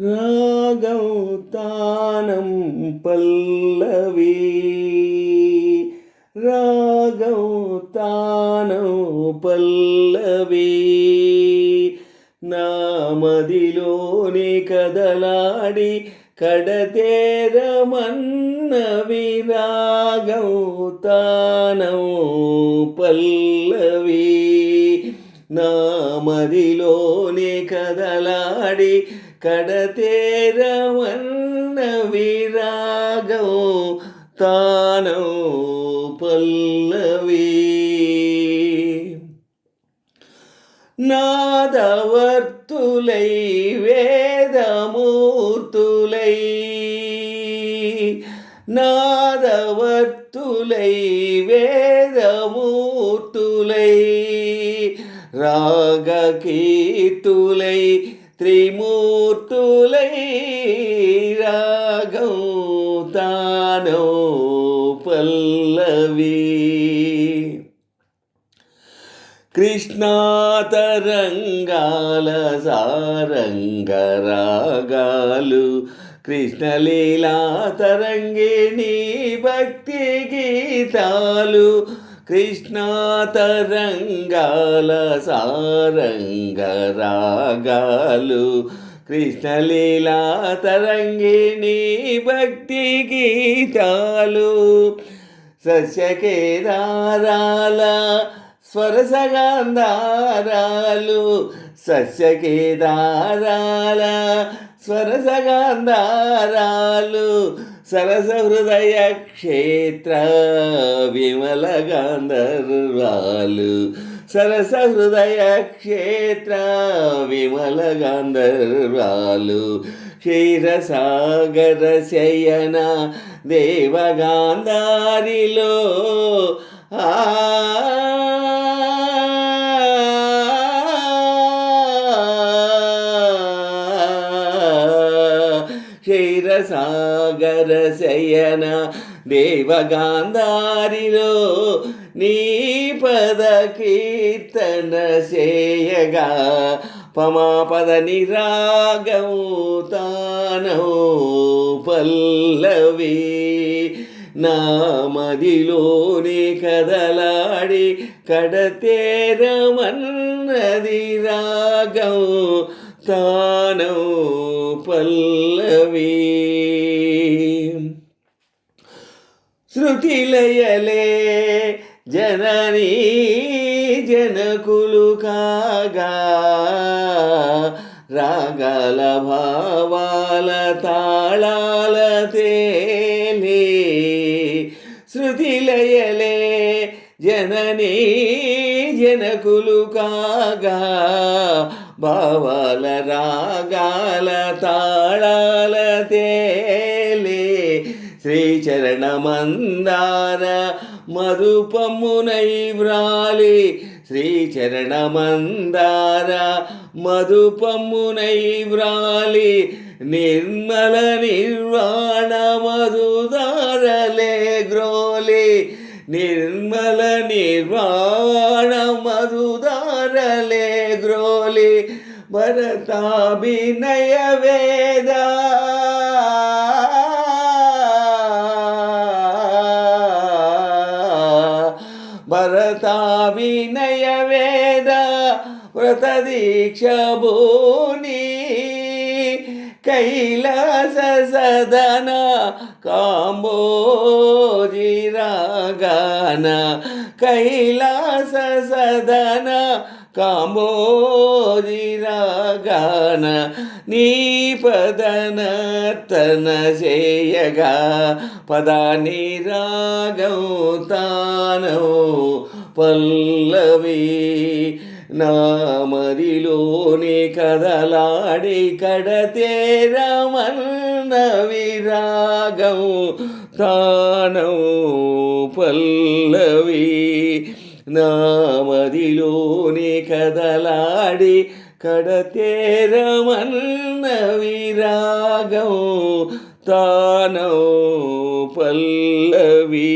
రాగం తానం పల్లవి రాగం తానం పల్లవి నామదిలోని కదలాడి కడతేరమన్నవి రాగం తానం పల్లవి నామదిలోని కదలాడి కడతేరమన్నవి రాగం తానం పల్లవి నాదవర్తులై వేదమూర్తులై నాదవర్తులై వేదమూర్తులై రాగకీర్తులై త్రిమూర్తులై రాగం తానో పల్లవి కృష్ణాతరంగాల సారంగ రాగాలు కృష్ణలీలా తరంగిణి భక్తి గీతాలు కృష్ణాతరంగాల సారంగ రాగాలు కృష్ణలీలా తరంగిణి భక్తి గీతాలు సస్యకేదారాల స్వరసగాంధారాలు సస్యకేదారాల స్వరసగాంధారాలు సరస హృదయ క్షేత్ర విమల గాంధర్వాలు సరస హృదయ క్షేత్ర విమల గాంధర్వాలు క్షీరసాగర శయన దేవగాంధారిలో క్షీరసాగర శయన దేవగాంధారిలో నీ పద కీర్తన చేయగా పమాపద నిరాగం తానో పల్లవి నామదిలోని కదలాడి కడతేరమన్నది రాగం తానో పల్లవి శృతిలయలే జననీ జనకులు కాగా రాగాల భావాల తాళాల తేలే శృతిలయలే జననీ జనకులు కాగా భావాల రాగాల తాళాల తేలే శ్రీచరణమందార మధుపమునై వ్రాలి శ్రీచరణమందార మధుపమునై వ్రాలి నిర్మల నిర్వాణ మధుదారలే గ్రోలి నిర్మల నిర్వాణ మధుదారలే గ్రోలి భరతాభినయ వేద భరతాభినయ వేద వ్రత దీక్ష భూని కైలాస సదన కాంబోజి రాగాన కైలాస సదన కాంబోజి రాగాన నీ పదనర్తన చేయగా పదాని రాగం తానో పల్లవి నామదిలోని కదలాడి కడతేరమన్నవి రాగం తానో పల్లవి నామదిలోని కదలాడి కడతేరమన్నవి రాగం తానో పల్లవి.